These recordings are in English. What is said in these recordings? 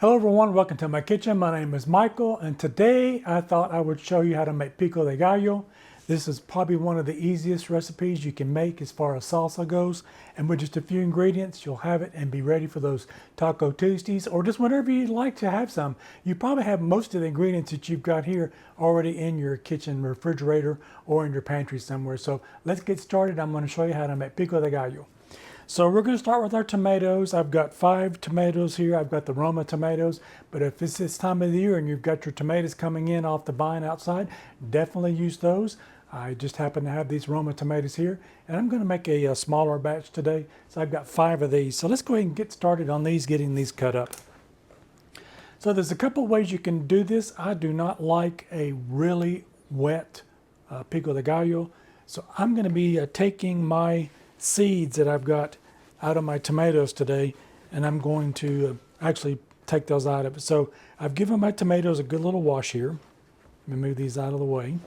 Hello everyone, welcome to my kitchen. My name is Michael and today I thought I would show you how to make Pico de Gallo. This is probably one of the easiest recipes you can make as far as salsa goes, and with just a few ingredients you'll have it and be ready for those Taco Tuesdays or just whenever you'd like to have some. You probably have most of the ingredients that you've got here already in your kitchen refrigerator or in your pantry somewhere. So let's get started. I'm going to show you how to make Pico de Gallo. So we're going to start with our tomatoes. I've got 5 tomatoes here. I've got the Roma tomatoes, but if it's this time of the year and you've got your tomatoes coming in off the vine outside, definitely use those. I just happen to have these Roma tomatoes here, and I'm going to make a smaller batch today. So I've got 5 of these. So let's go ahead and get started on these, getting these cut up. So there's a couple ways you can do this. I do not like a really wet Pico de Gallo. So I'm going to be taking my seeds that I've got out of my tomatoes today, and I'm going to actually take those out of it. So I've given my tomatoes a good little wash here. Let me move these out of the way.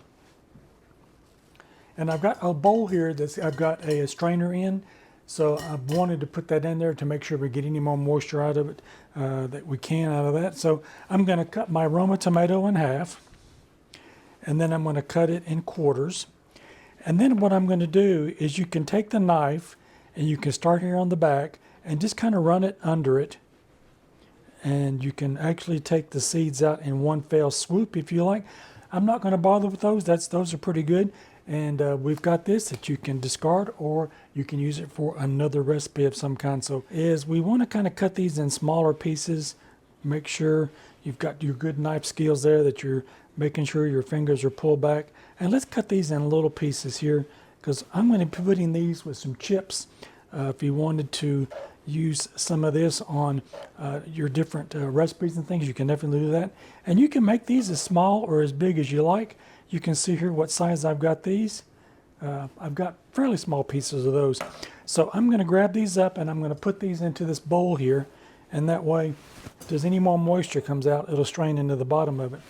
And I've got a bowl here that I've got a strainer in. So I wanted to put that in there to make sure we get any more moisture out of it that we can out of that. So I'm going to cut my Roma tomato in half, and then I'm going to cut it in quarters. And then what I'm going to do is you can take the knife and you can start here on the back and just kind of run it under it. And you can actually take the seeds out in one fell swoop if you like. I'm not going to bother with those. Those are pretty good. And we've got this that you can discard, or you can use it for another recipe of some kind. So we want to kind of cut these in smaller pieces. Make sure you've got your good knife skills there, that you're making sure your fingers are pulled back. And let's cut these in little pieces here, because I'm going to be putting these with some chips. If you wanted to use some of this on your different recipes and things, you can definitely do that. And you can make these as small or as big as you like. You can see here what size I've got these. I've got fairly small pieces of those. So I'm going to grab these up and I'm going to put these into this bowl here. And that way, if there's any more moisture comes out, it'll strain into the bottom of it.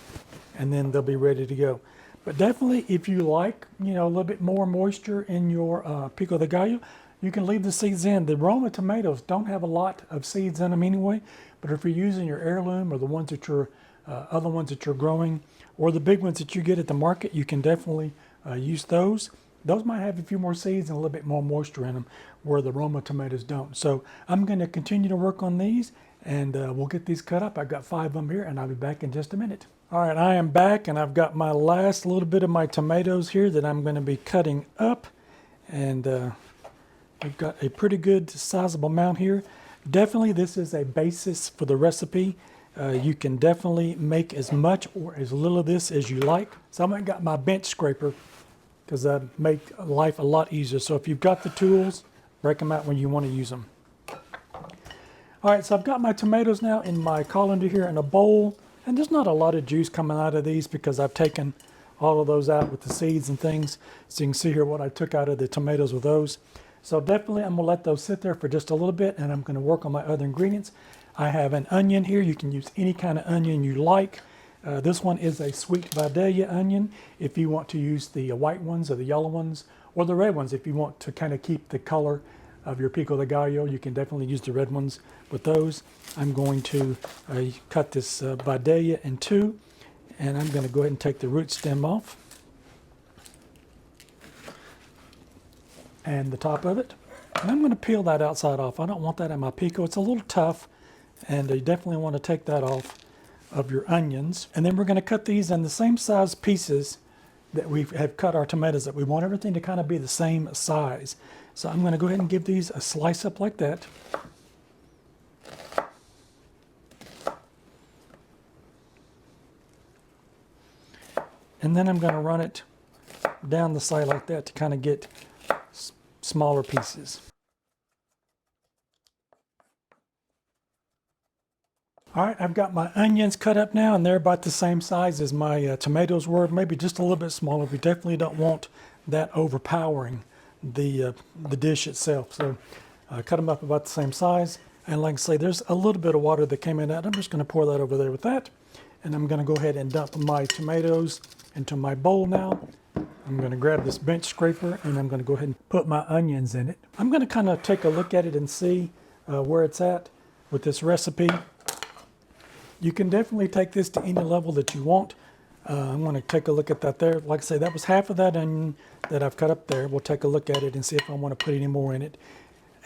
And then they'll be ready to go. But definitely, if you like, a little bit more moisture in your Pico de Gallo, you can leave the seeds in. The Roma tomatoes don't have a lot of seeds in them anyway, but if you're using your heirloom or the ones that you're, other ones that you're growing, or the big ones that you get at the market, you can definitely use those. Those might have a few more seeds and a little bit more moisture in them, where the Roma tomatoes don't. So I'm going to continue to work on these, and we'll get these cut up. I've got 5 of them here, and I'll be back in just a minute. All right, I am back, and I've got my last little bit of my tomatoes here that I'm going to be cutting up. And we've got a pretty good sizable amount here. Definitely, this is a basis for the recipe. You can definitely make as much or as little of this as you like. So I've got my bench scraper, because that make life a lot easier. So if you've got the tools, break them out when you want to use them. All right, so I've got my tomatoes now in my colander here in a bowl. And there's not a lot of juice coming out of these because I've taken all of those out with the seeds and things. So you can see here what I took out of the tomatoes with those. So definitely I'm going to let those sit there for just a little bit, and I'm going to work on my other ingredients. I have an onion here. You can use any kind of onion you like. This one is a sweet Vidalia onion. If you want to use the white ones or the yellow ones or the red ones, if you want to kind of keep the color of your Pico de Gallo, you can definitely use the red ones with those. I'm going to cut this Vidalia in 2, and I'm going to go ahead and take the root stem off and the top of it. And I'm going to peel that outside off. I don't want that in my pico. It's a little tough, and you definitely want to take that off of your onions. And then we're going to cut these in the same size pieces that we have cut our tomatoes up. We want everything to kind of be the same size. So I'm going to go ahead and give these a slice up like that. And then I'm going to run it down the side like that to kind of get smaller pieces. All right, I've got my onions cut up now, and they're about the same size as my tomatoes were, maybe just a little bit smaller. We definitely don't want that overpowering the dish itself. So cut them up about the same size. And like I say, there's a little bit of water that came in that. I'm just going to pour that over there with that. And I'm going to go ahead and dump my tomatoes into my bowl now. I'm going to grab this bench scraper, and I'm going to go ahead and put my onions in it. I'm going to kind of take a look at it and see where it's at with this recipe. You can definitely take this to any level that you want. I'm going to take a look at that there. Like I say, that was half of that onion that I've cut up there. We'll take a look at it and see if I want to put any more in it.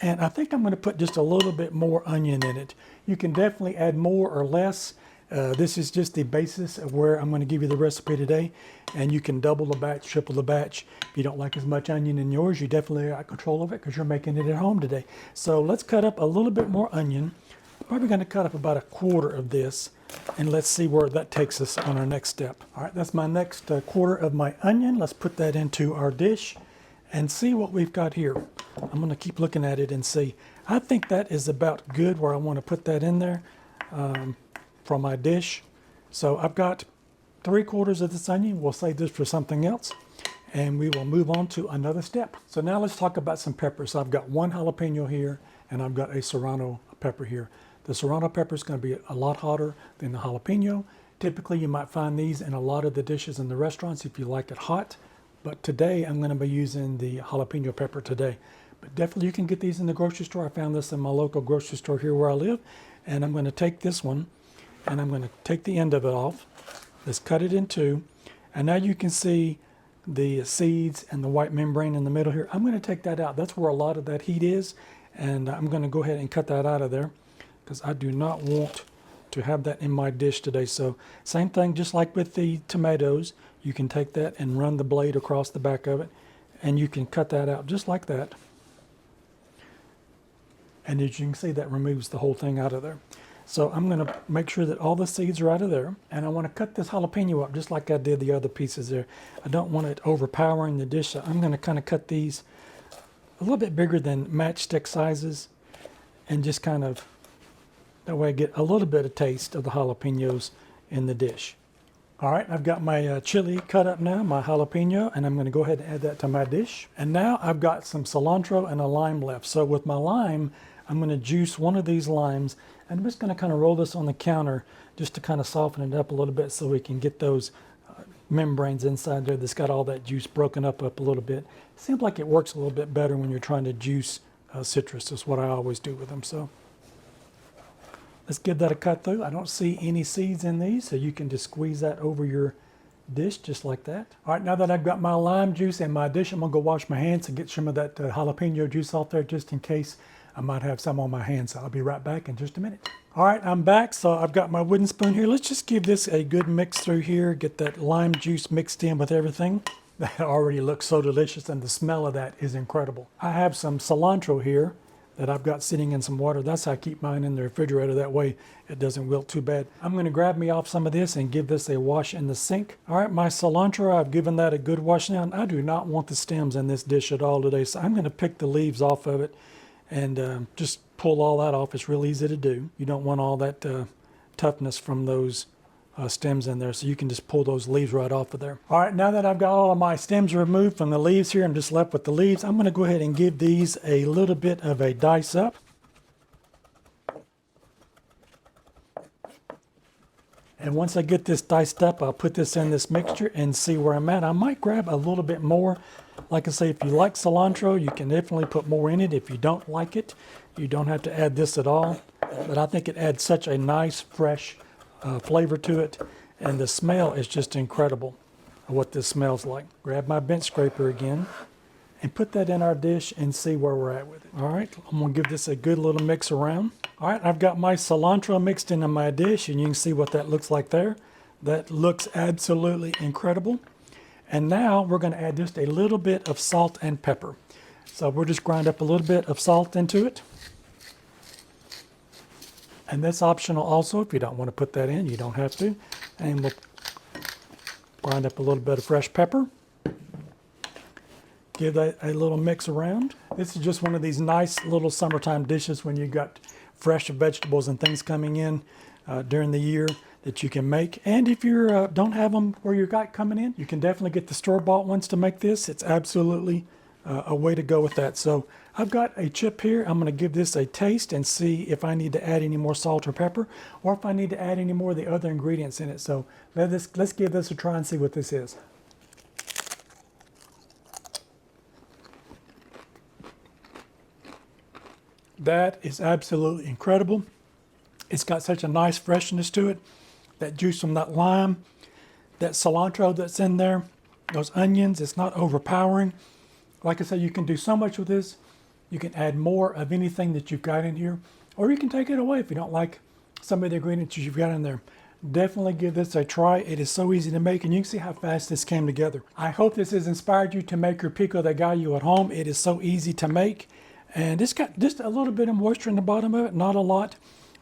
And I think I'm going to put just a little bit more onion in it. You can definitely add more or less. This is just the basis of where I'm going to give you the recipe today. And you can double the batch, triple the batch. If you don't like as much onion in yours, you definitely got control of it because you're making it at home today. So let's cut up a little bit more onion. I'm probably going to cut up about a quarter of this. And let's see where that takes us on our next step. All right, that's my next quarter of my onion. Let's put that into our dish and see what we've got here. I'm going to keep looking at it and see. I think that is about good where I want to put that in there for my dish. So I've got 3/4 of this onion. We'll save this for something else and we will move on to another step. So now let's talk about some peppers. So I've got 1 jalapeno here and I've got a Serrano pepper here. The Serrano pepper is going to be a lot hotter than the jalapeno. Typically you might find these in a lot of the dishes in the restaurants if you like it hot. But today I'm going to be using the jalapeno pepper today. But definitely you can get these in the grocery store. I found this in my local grocery store here where I live. And I'm going to take this one and I'm going to take the end of it off. Let's cut it in two. And now you can see the seeds and the white membrane in the middle here. I'm going to take that out. That's where a lot of that heat is. And I'm going to go ahead and cut that out of there because I do not want to have that in my dish today. So same thing, just like with the tomatoes, you can take that and run the blade across the back of it and you can cut that out just like that. And as you can see, that removes the whole thing out of there. So I'm going to make sure that all the seeds are out of there. And I want to cut this jalapeno up just like I did the other pieces there. I don't want it overpowering the dish. So I'm going to kind of cut these a little bit bigger than matchstick sizes and just kind of, that way I get a little bit of taste of the jalapenos in the dish. All right, I've got my chili cut up now, my jalapeno, and I'm going to go ahead and add that to my dish. And now I've got some cilantro and a lime left. So with my lime, I'm going to juice one of these limes, and I'm just going to kind of roll this on the counter just to kind of soften it up a little bit so we can get those membranes inside there that's got all that juice broken up a little bit. Seems like it works a little bit better when you're trying to juice citrus. That's what I always do with them. So let's give that a cut through. I don't see any seeds in these, so you can just squeeze that over your dish just like that. All right, now that I've got my lime juice in my dish, I'm gonna go wash my hands and get some of that jalapeno juice off there just in case I might have some on my hands. So I'll be right back in just a minute. All right, I'm back. So I've got my wooden spoon here. Let's just give this a good mix through here, get that lime juice mixed in with everything. That already looks so delicious and the smell of that is incredible. I have some cilantro here that I've got sitting in some water. That's how I keep mine in the refrigerator. That way it doesn't wilt too bad. I'm going to grab me off some of this and give this a wash in the sink. All right, my cilantro, I've given that a good wash now. I do not want the stems in this dish at all today, so I'm going to pick the leaves off of it and just pull all that off. It's real easy to do. You don't want all that toughness from those stems in there, so you can just pull those leaves right off of there. All right, now that I've got all of my stems removed from the leaves here, I'm just left with the leaves. I'm going to go ahead and give these a little bit of a dice up. And once I get this diced up, I'll put this in this mixture and see where I'm at. I might grab a little bit more. Like I say, if you like cilantro, you can definitely put more in it. If you don't like it, you don't have to add this at all. But I think it adds such a nice, fresh flavor to it. And the smell is just incredible of what this smells like. Grab my bench scraper again and put that in our dish and see where we're at with it. All right, I'm gonna give this a good little mix around. All right, I've got my cilantro mixed into my dish and you can see what that looks like there. That looks absolutely incredible. And now we're gonna add just a little bit of salt and pepper. So we'll just grind up a little bit of salt into it. And that's optional also. If you don't want to put that in, you don't have to. And we'll grind up a little bit of fresh pepper. Give that a little mix around. This is just one of these nice little summertime dishes when you've got fresh vegetables and things coming in during the year that you can make. And if you don't have them where you got coming in, you can definitely get the store-bought ones to make this. It's absolutely a way to go with that. So I've got a chip here. I'm going to give this a taste and see if I need to add any more salt or pepper, or if I need to add any more of the other ingredients in it. So let's give this a try and see what this is. That is absolutely incredible. It's got such a nice freshness to it. That juice from that lime, that cilantro that's in there, those onions, it's not overpowering. Like I said, you can do so much with this. You can add more of anything that you've got in here, or you can take it away if you don't like some of the ingredients you've got in there. Definitely give this a try. It is so easy to make, and you can see how fast this came together. I hope this has inspired you to make your Pico de Gallo at home. It is so easy to make, and it's got just a little bit of moisture in the bottom of it, not a lot,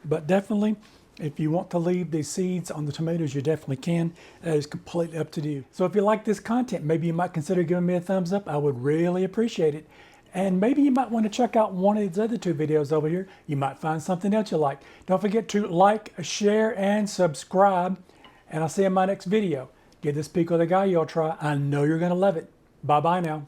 but definitely if you want to leave the seeds on the tomatoes, you definitely can. That is completely up to you. So if you like this content, maybe you might consider giving me a thumbs up. I would really appreciate it. And maybe you might want to check out one of these other two videos over here. You might find something else you like. Don't forget to like, share, and subscribe. And I'll see you in my next video. Give this Pico de Gallo a try. I know you're going to love it. Bye-bye now.